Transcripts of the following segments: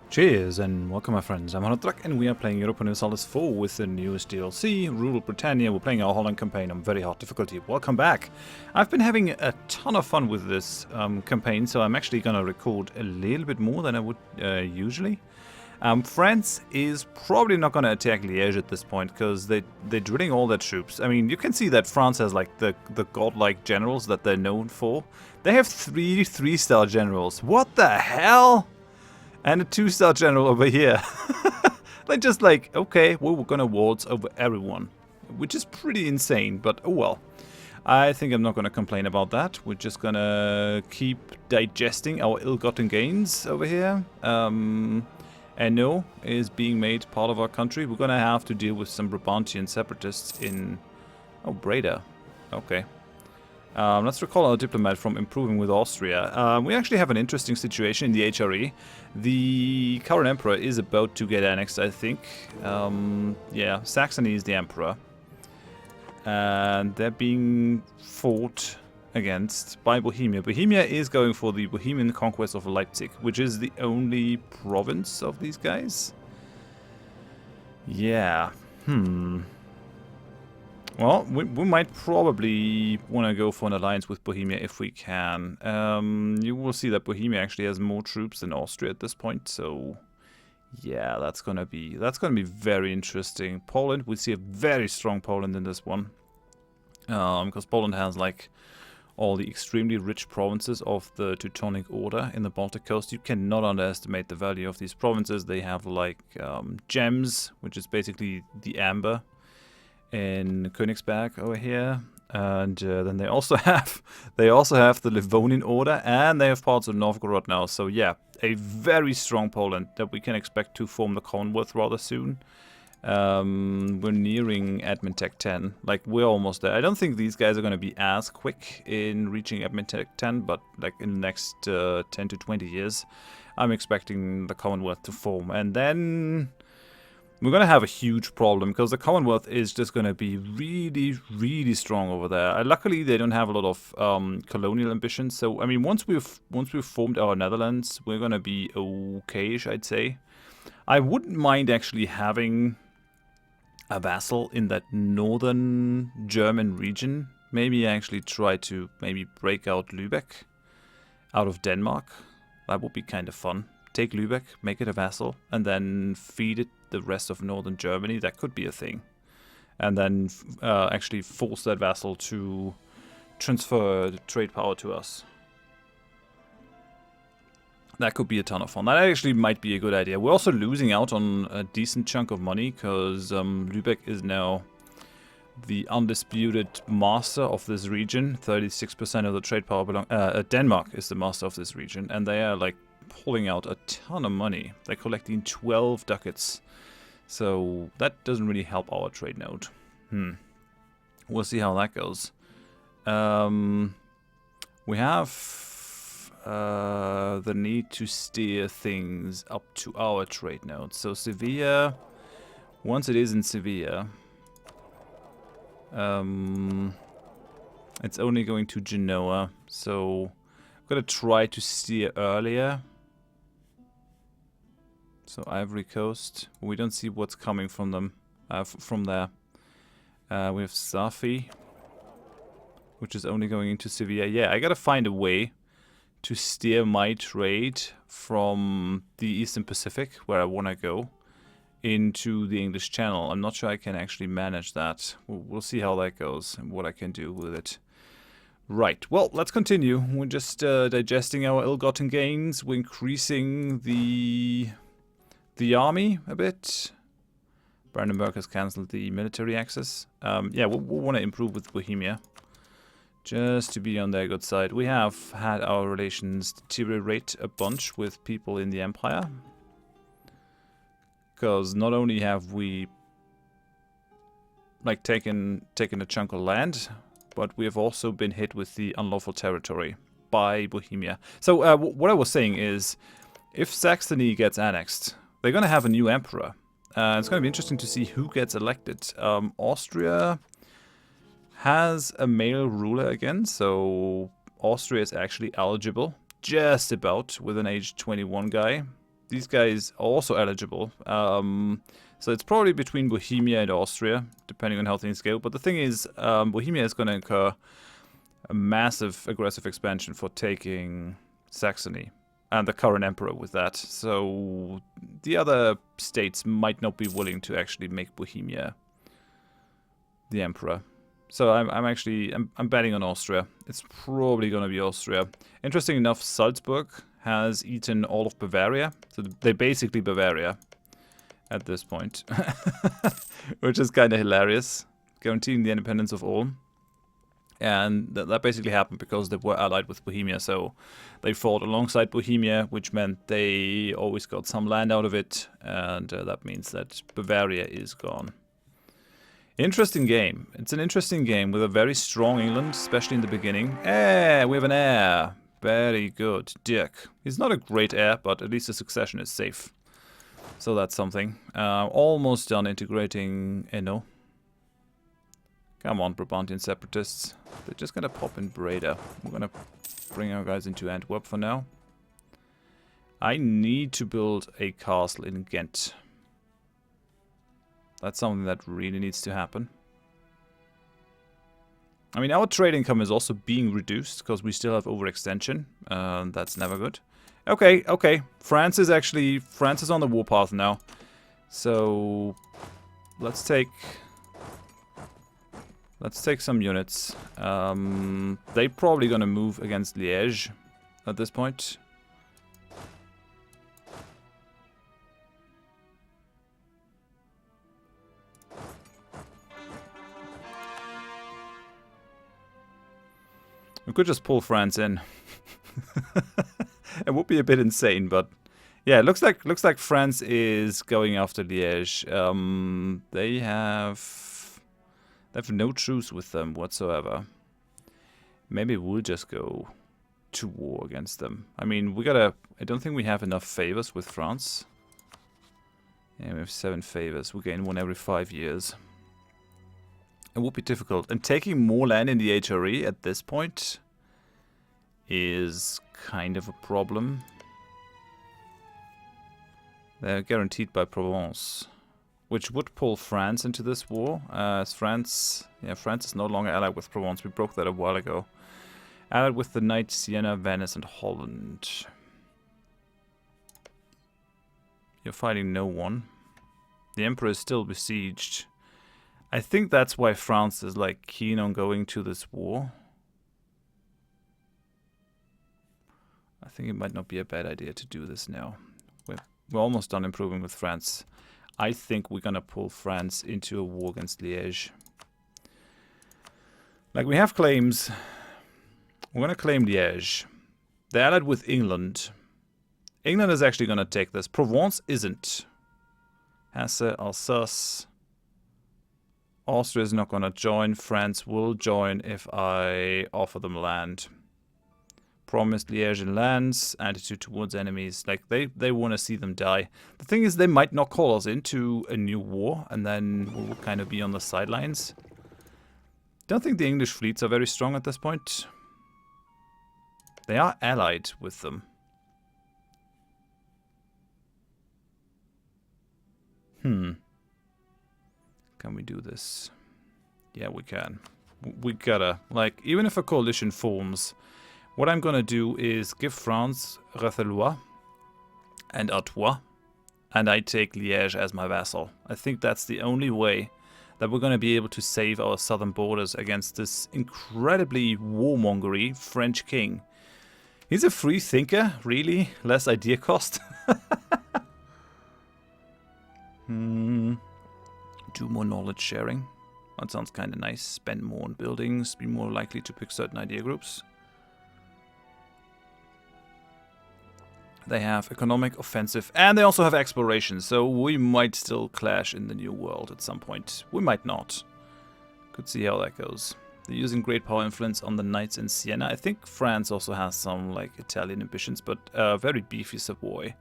Cheers and welcome my friends, I'm Drak and we are playing Europa Universalis IV with the newest DLC, Rural Britannia. We're playing our Holland campaign on very hard difficulty. Welcome back! I've been having a ton of fun with this campaign, so I'm actually gonna record a little bit more than I would usually. France is probably not gonna attack Liège at this point, because they're drilling all their troops. I mean, you can see that France has like the godlike generals that they're known for. They have three 3-star generals. What the hell? And a 2-star general over here. They're just like, okay, well, we're gonna waltz over everyone. Which is pretty insane, but oh well. I think I'm not gonna complain about that. We're just gonna keep digesting our ill-gotten gains over here. Hainaut is being made part of our country. We're gonna have to deal with some Brabantian separatists in... Oh, Breda. Okay. Let's recall our diplomat from improving with Austria. We actually have an interesting situation in the HRE. The current emperor is about to get annexed, I think. Yeah, Saxony is the emperor. And they're being fought against by Bohemia. Bohemia is going for the Bohemian conquest of Leipzig, which is the only province of these guys. Yeah, Well, we might probably want to go for an alliance with Bohemia if we can. You will see that Bohemia actually has more troops than Austria at this point, so yeah, that's gonna be very interesting. Poland, we see a very strong Poland in this one, because Poland has like all the extremely rich provinces of the Teutonic Order in the Baltic coast. You cannot underestimate the value of these provinces. They have like gems, which is basically the amber in Königsberg over here, and then they also have the Livonian Order, and they have parts of Novgorod now. So yeah, a very strong Poland that we can expect to form the Commonwealth rather soon. We're nearing Admin Tech 10, like we're almost there. I don't think these guys are going to be as quick in reaching Admin Tech 10, but like in the next 10 to 20 years, I'm expecting the Commonwealth to form, and then we're going to have a huge problem because the Commonwealth is just going to be really, really strong over there. Luckily, they don't have a lot of colonial ambitions. So, I mean, once we've formed our Netherlands, we're going to be okay-ish, I'd say. I wouldn't mind actually having a vassal in that northern German region. Maybe actually try to break out Lübeck out of Denmark. That would be kind of fun. Take Lübeck, make it a vassal, and then feed it the rest of northern Germany. That could be a thing. And then actually force that vassal to transfer the trade power to us. That could be a ton of fun. That actually might be a good idea. We're also losing out on a decent chunk of money because Lübeck is now the undisputed master of this region. 36% of the trade power belong. Denmark is the master of this region, and they are like pulling out a ton of money. They're collecting 12 ducats. So that doesn't really help our trade node. We'll see how that goes. We have the need to steer things up to our trade node. So Sevilla, once it is in Sevilla, it's only going to Genoa. So I'm gonna try to steer earlier. So Ivory Coast, we don't see what's coming from them, from there. We have Safi, which is only going into Sevilla. Yeah, I gotta find a way to steer my trade from the Eastern Pacific, where I wanna go, into the English Channel. I'm not sure I can actually manage that. We'll see how that goes and what I can do with it. Right, well, let's continue. We're just digesting our ill-gotten gains. We're increasing the army a bit. Brandenburg has cancelled the military access. Yeah, we'll want to improve with Bohemia, just to be on their good side. We have had our relations deteriorate a bunch with people in the Empire, because not only have we like taken a chunk of land, but we have also been hit with the unlawful territory by Bohemia. So what I was saying is, if Saxony gets annexed, they're going to have a new emperor. It's going to be interesting to see who gets elected. Austria has a male ruler again, so Austria is actually eligible, just about, with an age 21 guy. These guys are also eligible. So it's probably between Bohemia and Austria, depending on how things go. But the thing is, Bohemia is going to incur a massive aggressive expansion for taking Saxony. And the current emperor with that. So the other states might not be willing to actually make Bohemia the emperor. So I'm betting on Austria. It's probably going to be Austria. Interesting enough, Salzburg has eaten all of Bavaria. So they're basically Bavaria at this point. Which is kind of hilarious. Guaranteeing the independence of all. And that basically happened because they were allied with Bohemia, so they fought alongside Bohemia, which meant they always got some land out of it, and that means that Bavaria is gone. Interesting game. It's an interesting game with a very strong England, especially in the beginning. We have an heir. Very good. Drak. He's not a great heir, but at least the succession is safe. So that's something. Almost done integrating Eno. Come on, Brabantian separatists. They're just gonna pop in Breda. We're gonna bring our guys into Antwerp for now. I need to build a castle in Ghent. That's something that really needs to happen. I mean, our trade income is also being reduced because we still have overextension. That's never good. Okay, okay. France is on the warpath now. So let's take some units. They're probably gonna move against Liège at this point. We could just pull France in. It would be a bit insane, but yeah, it looks like France is going after Liège. They have no truce with them whatsoever. Maybe we'll just go to war against them. I mean, I don't think we have enough favors with France. Yeah, we have 7 favors. We gain 1 every 5 years. It would be difficult. And taking more land in the HRE at this point is kind of a problem. They're guaranteed by Provence, which would pull France into this war. As France is no longer allied with Provence. We broke that a while ago. Allied with the Knights, Siena, Venice, and Holland. You're fighting no one. The Emperor is still besieged. I think that's why France is like keen on going to this war. I think it might not be a bad idea to do this now. We're almost done improving with France. I think we're gonna pull France into a war against Liège. Like, we have claims. We're gonna claim Liège. They're allied with England. England is actually gonna take this. Provence isn't. Hesse, Alsace. Austria is not gonna join. France will join if I offer them land. Promised Liège and lands, attitude towards enemies. Like, they want to see them die. The thing is, they might not call us into a new war, and then we'll kind of be on the sidelines. Don't think the English fleets are very strong at this point. They are allied with them. Can we do this? Yeah, we can. We gotta, like, even if a coalition forms, what I'm gonna do is give France Rethelois and Artois, and I take Liège as my vassal. I think that's the only way that we're gonna be able to save our southern borders against this incredibly warmongery French king. He's a free thinker, really? Less idea cost? Do more knowledge sharing. That sounds kind of nice. Spend more on buildings, be more likely to pick certain idea groups. They have economic, offensive, and they also have exploration, so we might still clash in the New World at some point. We might not. Could see how that goes. They're using great power influence on the Knights in Siena. I think France also has some, like, Italian ambitions, but very beefy Savoy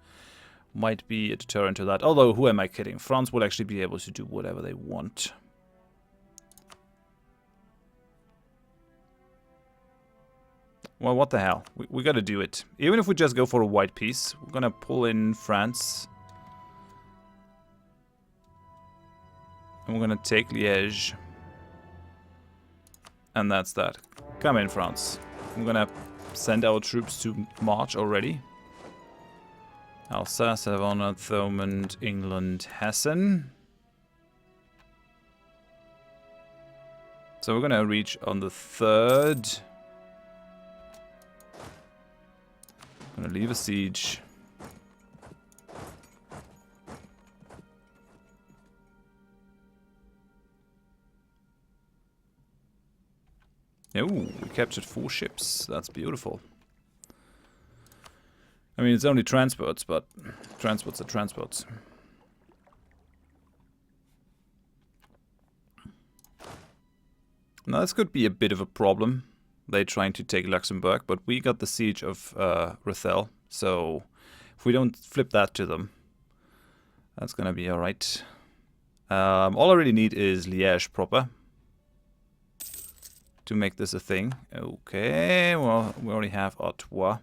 might be a deterrent to that. Although, who am I kidding? France will actually be able to do whatever they want. Well, what the hell? We gotta do it. Even if we just go for a white piece, we're gonna pull in France. And we're gonna take Liège. And that's that. Come in, France. I'm gonna send our troops to march already. Alsace, Savannah, Thomond, England, Hessen. So we're gonna reach on the 3rd. Gonna leave a siege. Oh, we captured 4 ships. That's beautiful. I mean, it's only transports, but transports are transports. Now, this could be a bit of a problem. They're trying to take Luxembourg, but we got the siege of Rothel, so if we don't flip that to them, that's gonna be alright. All I really need is Liège proper to make this a thing. Okay, well, we already have Artois.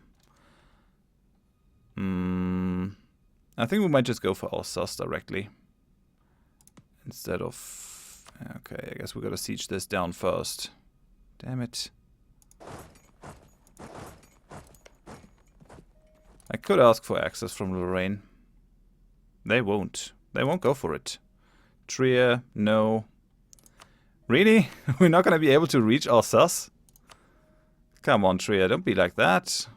I think we might just go for Alsace directly instead of... Okay, I guess we gotta siege this down first. Damn it. I could ask for access from Lorraine. They won't. They won't go for it. Trier, no. Really? We're not gonna be able to reach Alsace? Come on, Trier, don't be like that.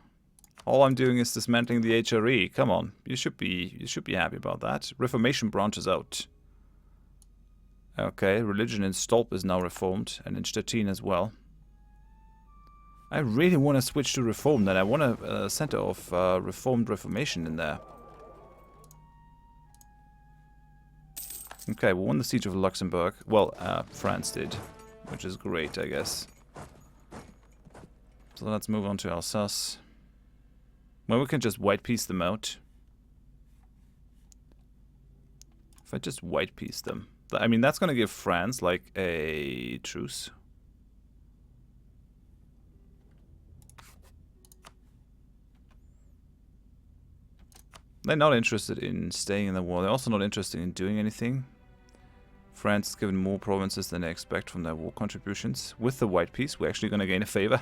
All I'm doing is dismantling the HRE. Come on, you should be happy about that. Reformation branches out. Okay, religion in Stolp is now reformed, and in Stettin as well. I really want to switch to Reform, then I want a center of Reformed Reformation in there. Okay, we won the siege of Luxembourg. Well, France did, which is great, I guess. So let's move on to Alsace. Well, we can just white piece them out. If I just white piece them. I mean, that's going to give France, like, a truce. They're not interested in staying in the war. They're also not interested in doing anything. France is given more provinces than they expect from their war contributions. With the white piece, we're actually going to gain a favor.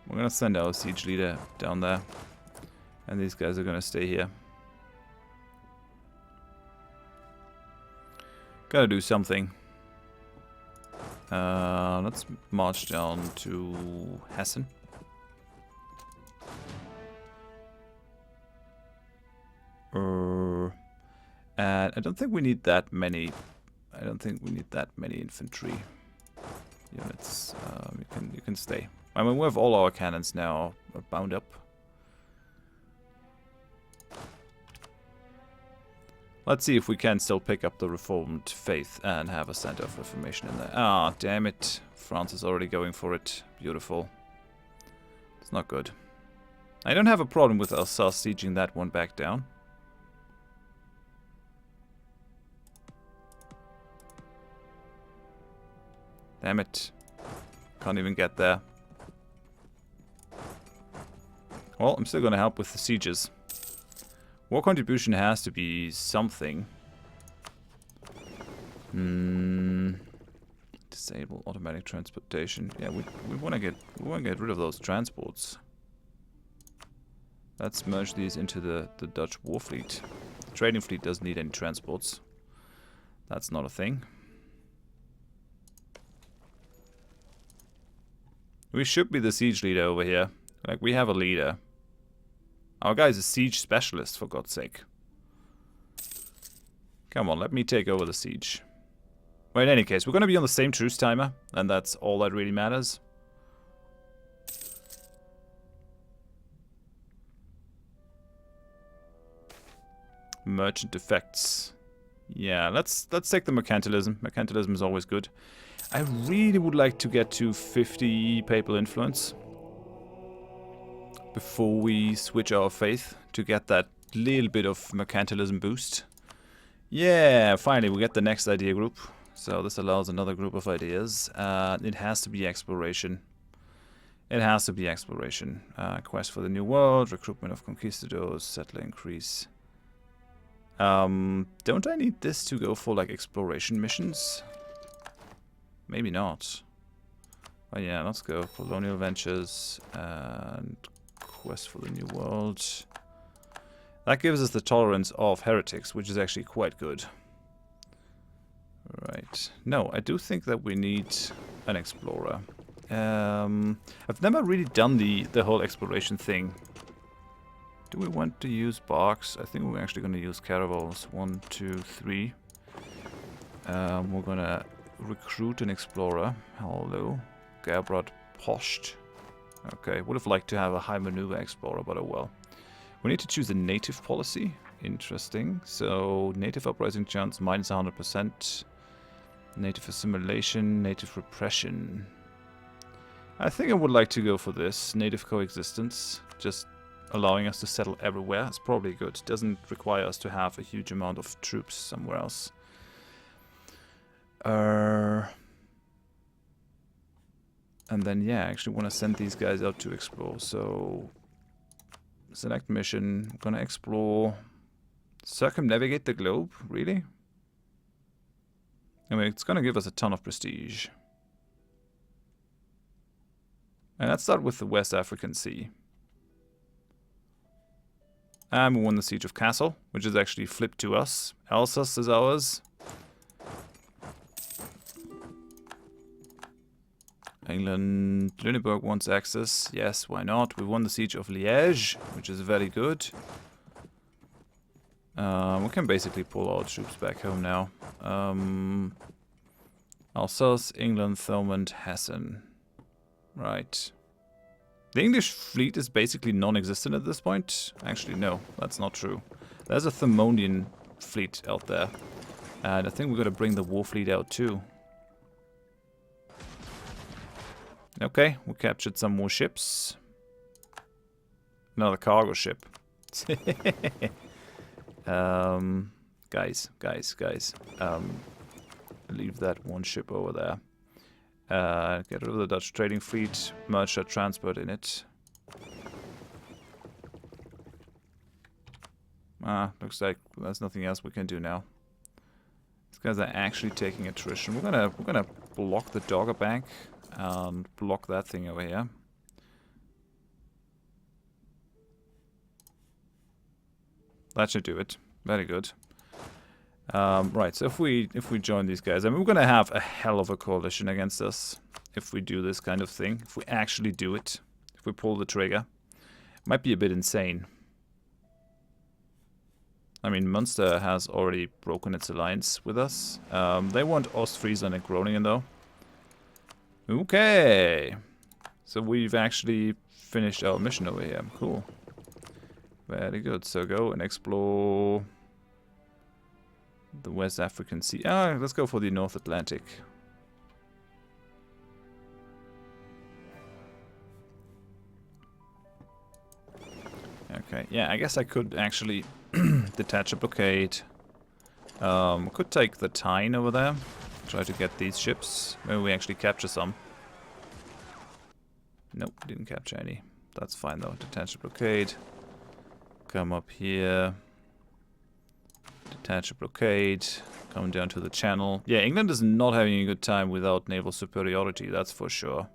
We're going to send our siege leader down there. And these guys are going to stay here. Gotta do something. Let's march down to Hessen. And I don't think we need that many. I don't think we need that many infantry units. You can stay. I mean, we have all our cannons now bound up. Let's see if we can still pick up the Reformed faith and have a center of Reformation in there. Ah, damn it. France is already going for it. Beautiful. It's not good. I don't have a problem with Alsace sieging that one back down. Damn it. Can't even get there. Well, I'm still going to help with the sieges. War contribution has to be something. Disable automatic transportation. Yeah, we want to get rid of those transports. Let's merge these into the Dutch war fleet. The trading fleet doesn't need any transports. That's not a thing. We should be the siege leader over here. Like, we have a leader. Our guy's a siege specialist, for God's sake. Come on, let me take over the siege. Well, in any case, we're going to be on the same truce timer, and that's all that really matters. Merchant effects. Yeah, let's take the mercantilism. Mercantilism is always good. I really would like to get to 50 papal influence before we switch our faith to get that little bit of mercantilism boost. Yeah, finally we get the next idea group. So this allows another group of ideas. It has to be exploration. It has to be exploration. Quest for the New World, recruitment of conquistadors, settler increase. Don't I need this to go for like exploration missions? Maybe not. Oh yeah, let's go. Colonial ventures and quest for the New World. That gives us the tolerance of heretics, which is actually quite good. Right. No, I do think that we need an explorer. I've never really done the whole exploration thing. Do we want to use barks? I think we're actually going to use caravels. 1, 2, 3. We're going to recruit an explorer. Hello. Gabrad Posht. Okay, would have liked to have a high maneuver explorer, but oh well. We need to choose a native policy. Interesting. So, native uprising chance minus 100%. Native assimilation, native repression. I think I would like to go for this. Native coexistence. Just allowing us to settle everywhere. It's probably good. It doesn't require us to have a huge amount of troops somewhere else. And then, yeah, I actually want to send these guys out to explore. So, select mission. I'm gonna explore. Circumnavigate the globe? Really? I mean, it's gonna give us a ton of prestige. And let's start with the West African Sea. And we won the Siege of Kassel, which is actually flipped to us. Alsace is ours. England, Lüneburg wants access. Yes, why not? We won the Siege of Liège, which is very good. We can basically pull our troops back home now. Alsace, England, Thomond, Hessen. Right. The English fleet is basically non-existent at this point. Actually, no, that's not true. There's a Thermonian fleet out there. And I think we're going to bring the war fleet out too. Okay, we captured some more ships. Another cargo ship. Guys. Leave that one ship over there. Get rid of the Dutch trading fleet. Merge that transport in it. Looks like there's nothing else we can do now. These guys are actually taking attrition. We're gonna block the Dogger Bank and block that thing over here. That should do it. Very good. Right, so if we join these guys, I mean, we're gonna have a hell of a coalition against us if we do this kind of thing. If we actually do it, if we pull the trigger, might be a bit insane. I mean, Munster has already broken its alliance with us. They want Ostfriesland and Groningen though. Okay, so we've actually finished our mission over here. Cool. Very good. So go and explore the West African Sea. Let's go for the North Atlantic. Okay, yeah, I guess I could actually detach a blockade. Could take the Tyne over there. Try to get these ships. Maybe we actually capture some. Nope, didn't capture any. That's fine though. Detach a blockade. Come up here. Detach a blockade. Come down to the channel. Yeah, England is not having a good time without naval superiority, that's for sure.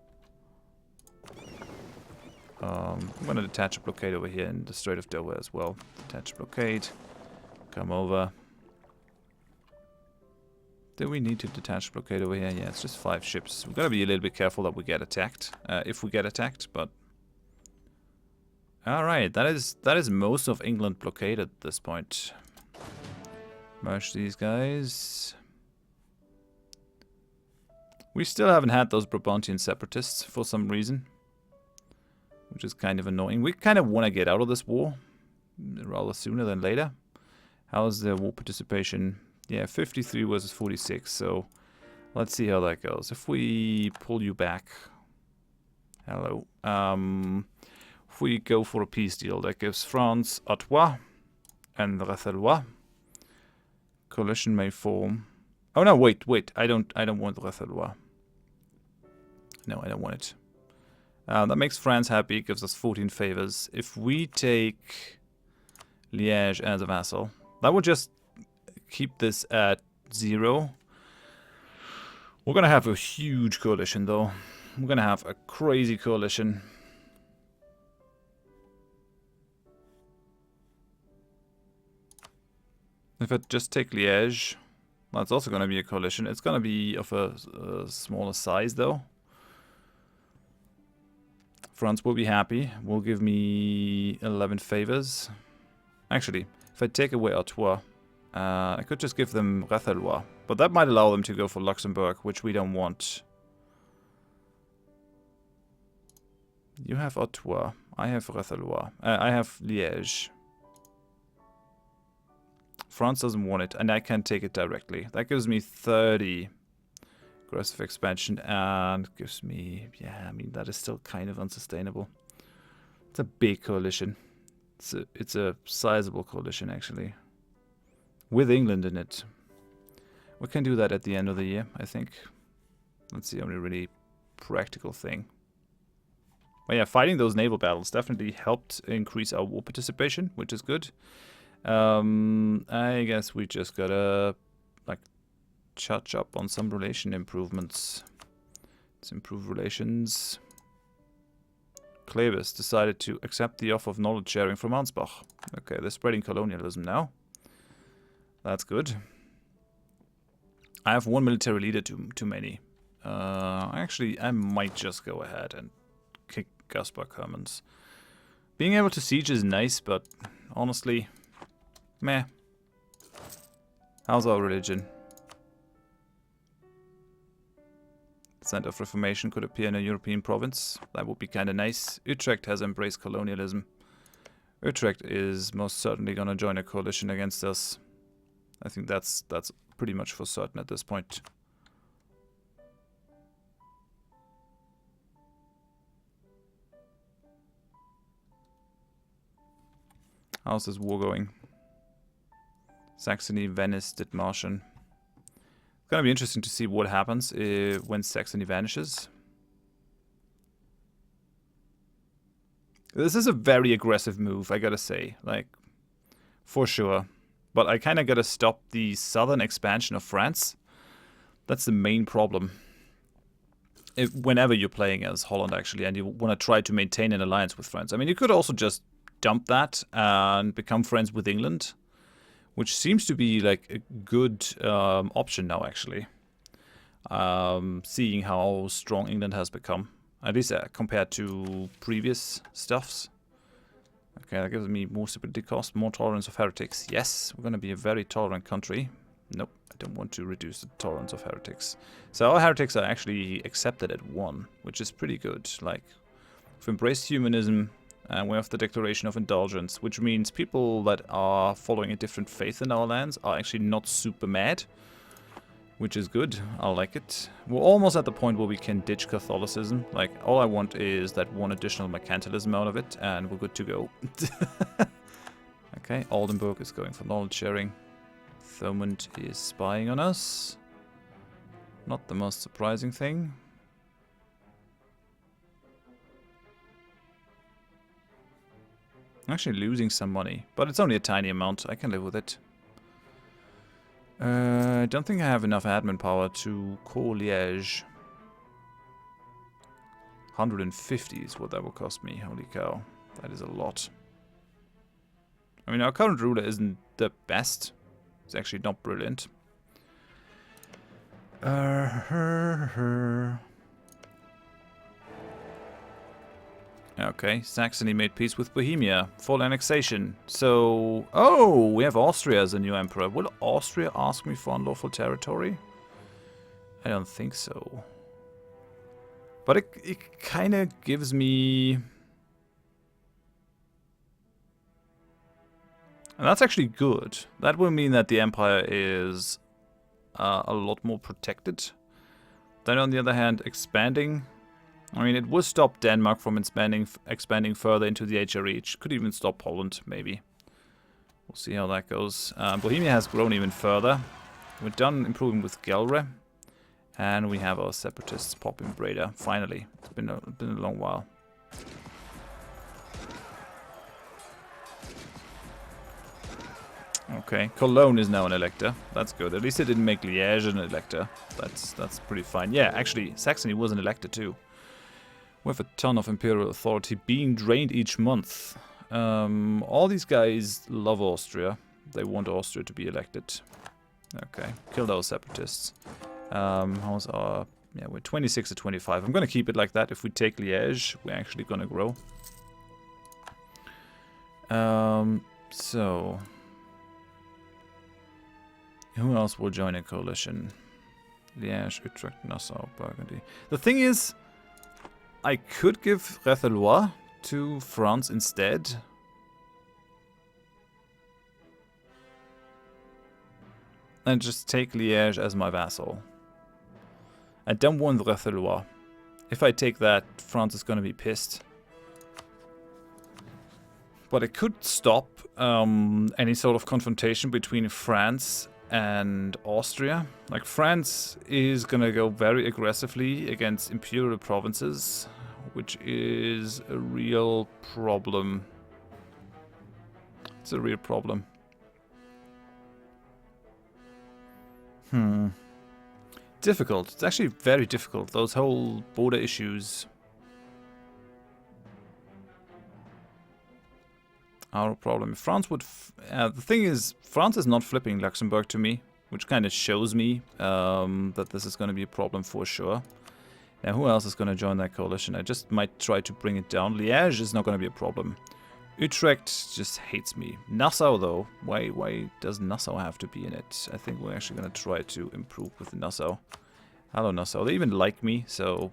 I'm gonna detach a blockade over here in the Strait of Dover as well. Detach a blockade. Come over. Do we need to detach a blockade over here? Yeah, it's just 5 ships. We've got to be a little bit careful that we get attacked. If we get attacked, but... Alright, that is most of England blockaded at this point. Merge these guys. We still haven't had those Brabantian separatists for some reason. Which is kind of annoying. We kind of want to get out of this war. Rather sooner than later. How's the war participation? Yeah, 53 versus 46, so let's see how that goes. If we pull you back... Hello. If we go for a peace deal, that gives France Artois. and Rethelwa. Coalition may form. Oh no, wait. I don't want Rethelwa. No, I don't want it. That makes France happy, gives us 14 favors. If we take Liège as a vassal, that would just keep this at 0. We're gonna have a huge coalition though. We're gonna have a crazy coalition. If I just take Liège, that's also gonna be a coalition. It's gonna be of a smaller size though. France will be happy. Will give me 11 favors. Actually, if I take away Artois, I could just give them Rethelwa. But that might allow them to go for Luxembourg, which we don't want. You have Artois. I have Rethelwa. I have Liège. France doesn't want it, and I can take it directly. That gives me 30 aggressive expansion, and gives me... Yeah, I mean, that is still kind of unsustainable. It's a big coalition. It's a sizable coalition, actually. With England in it. We can do that at the end of the year, I think. That's the only really practical thing. But yeah, fighting those naval battles definitely helped increase our war participation, which is good. I guess we just gotta, like, touch up on some relation improvements. Let's improve relations. Clevis decided to accept the offer of knowledge sharing from Ansbach. Okay, they're spreading colonialism now. That's good. I have one military leader too many. Actually, I might just go ahead and kick Gaspar Hermans. Being able to siege is nice, but honestly, meh. How's our religion? Center of Reformation could appear in a European province. That would be kind of nice. Utrecht has embraced colonialism. Utrecht is most certainly going to join a coalition against us. I think that's pretty much for certain at this point. How's this war going? Saxony, Venice, Dithmarschen. It's gonna be interesting to see what happens when Saxony vanishes. This is a very aggressive move, I gotta say, like, for sure. But I kinda gotta stop the southern expansion of France. That's the main problem. Whenever you're playing as Holland, actually, and you wanna try to maintain an alliance with France. I mean, you could also just dump that and become friends with England, which seems to be like a good option now, actually. Seeing how strong England has become, at least compared to previous stuffs. Okay, that gives me more stability cost, more tolerance of heretics. Yes, we're going to be a very tolerant country. Nope, I don't want to reduce the tolerance of heretics. So our heretics are actually accepted at 1, which is pretty good. Like, we've embraced humanism. And we have the Declaration of Indulgence, which means people that are following a different faith in our lands are actually not super mad, which is good. I like it. We're almost at the point where we can ditch Catholicism. Like, all I want is that one additional mercantilism out of it, and we're good to go. Okay, Oldenburg is going for knowledge sharing. Thomond is spying on us. Not the most surprising thing. I'm actually losing some money, but it's only a tiny amount. I can live with it. I don't think I have enough admin power to call Liège. 150 is what that will cost me. Holy cow. That is a lot. I mean, our current ruler isn't the best. It's actually not brilliant. Okay, Saxony made peace with Bohemia. Full annexation. So, oh, we have Austria as a new emperor. Will Austria ask me for unlawful territory? I don't think so. But it kind of gives me... And that's actually good. That will mean that the empire is a lot more protected. Then on the other hand, expanding... I mean, it would stop Denmark from expanding further into the HRE. It could even stop Poland, maybe. We'll see how that goes. Bohemia has grown even further. We're done improving with Gelre. And we have our separatists popping Breda, finally. It's been a long while. Okay, Cologne is now an elector. That's good. At least it didn't make Liège an elector. That's pretty fine. Yeah, actually, Saxony was an elector too. With a ton of imperial authority being drained each month. All these guys love Austria. They want Austria to be elected. Okay, kill those separatists. How's our... Yeah, we're 26 to 25. I'm going to keep it like that. If we take Liège, we're actually going to grow. So... Who else will join a coalition? Liège, Utrecht, Nassau, Burgundy. The thing is, I could give Réthelois to France instead. And just take Liège as my vassal. I don't want Réthelois. If I take that, France is going to be pissed. But it could stop any sort of confrontation between France and Austria. Like, France is gonna go very aggressively against imperial provinces, which is a real problem. It's a real problem. Difficult. It's actually very difficult, those whole border issues. Our problem. France would... the thing is, France is not flipping Luxembourg to me, which kind of shows me that this is going to be a problem for sure. Now, who else is going to join that coalition? I just might try to bring it down. Liège is not going to be a problem. Utrecht just hates me. Nassau, though. Why does Nassau have to be in it? I think we're actually going to try to improve with Nassau. Hello, Nassau. They even like me, so...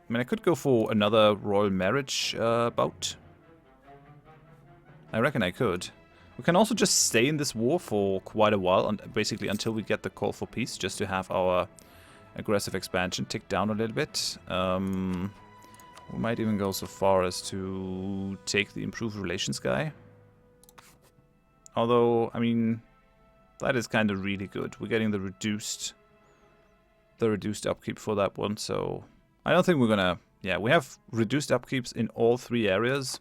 I mean, I could go for another royal marriage bout. I reckon I could. We can also just stay in this war for quite a while, basically until we get the call for peace, just to have our aggressive expansion tick down a little bit. We might even go so far as to take the improved relations guy. Although, I mean, that is kind of really good. We're getting the reduced upkeep for that one, so I don't think we're gonna... Yeah, we have reduced upkeeps in all 3 areas,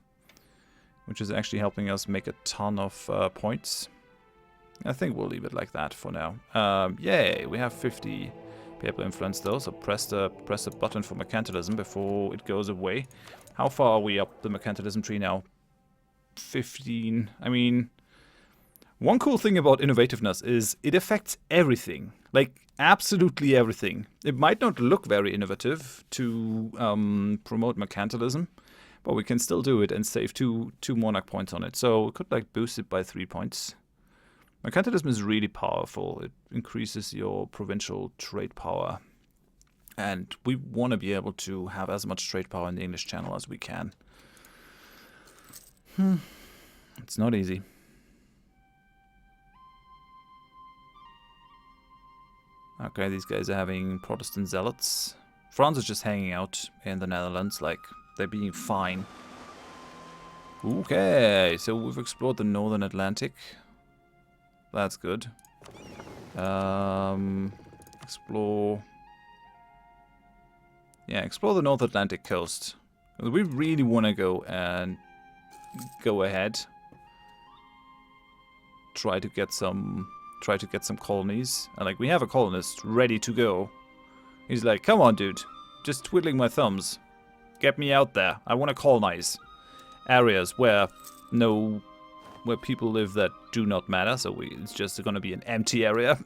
which is actually helping us make a ton of points. I think we'll leave it like that for now. Yay, we have 50 papal influence though, so press the button for mercantilism before it goes away. How far are we up the mercantilism tree now? 15. I mean, one cool thing about innovativeness is it affects everything. Like, absolutely everything. It might not look very innovative to promote mercantilism, but we can still do it and save two monarch points on it. So we could like boost it by 3 points. Mercantilism is really powerful. It increases your provincial trade power. And we want to be able to have as much trade power in the English Channel as we can. It's not easy. Okay, these guys are having Protestant zealots. France is just hanging out in the Netherlands, like... They're being fine. Okay, so we've explored the Northern Atlantic. That's good. Explore... Yeah, explore the North Atlantic coast. We really want to go and go ahead. Try to get some colonies. And like, we have a colonist ready to go. He's like, come on, dude. Just twiddling my thumbs. Get me out there. I want to colonize areas where people live that do not matter. So it's just going to be an empty area.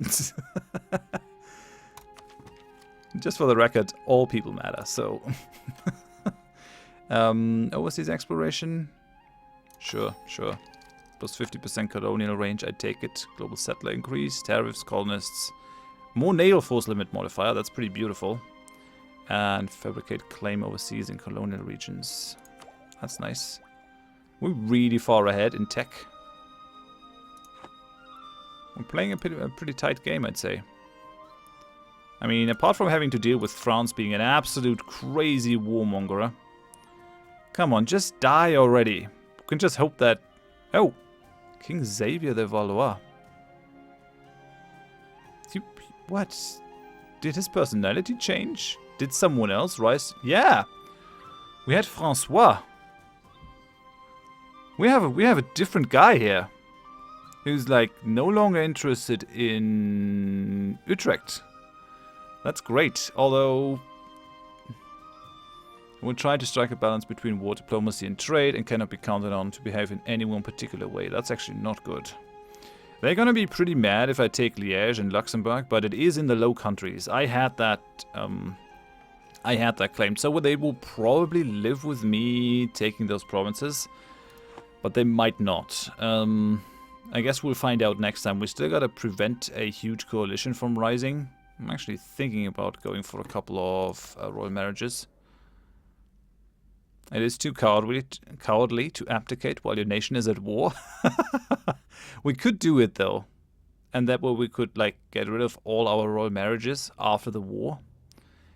Just for the record, all people matter. So overseas exploration. Sure. Plus 50% colonial range. I take it. Global settler increase. Tariffs, colonists. More naval force limit modifier. That's pretty beautiful. And fabricate claim overseas in colonial regions. That's nice. We're really far ahead in tech. We're playing a pretty tight game, I'd say. I mean, apart from having to deal with France being an absolute crazy warmonger. Come on, just die already. We can just hope that... Oh! King Xavier de Valois. What? Did his personality change? Did someone else rise? Yeah! We had Francois. We have a different guy here. Who's like no longer interested in Utrecht. That's great. Although we'll try to strike a balance between war diplomacy and trade and cannot be counted on to behave in any one particular way. That's actually not good. They're gonna be pretty mad if I take Liège and Luxembourg, but it is in the Low Countries. I had that claimed, so they will probably live with me taking those provinces, but they might not. I guess we'll find out next time. We still gotta prevent a huge coalition from rising. I'm actually thinking about going for a couple of royal marriages. It is too cowardly to abdicate while your nation is at war. We could do it though, and that way we could like get rid of all our royal marriages after the war.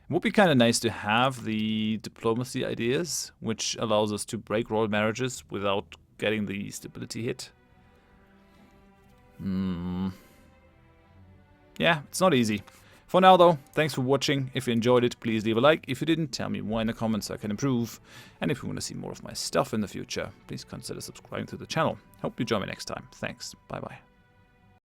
It would be kind of nice to have the diplomacy ideas, which allows us to break royal marriages without getting the stability hit. Yeah, it's not easy. For now though, thanks for watching. If you enjoyed it, please leave a like. If you didn't, tell me why in the comments so I can improve. And if you want to see more of my stuff in the future, please consider subscribing to the channel. Hope you join me next time. Thanks. Bye bye.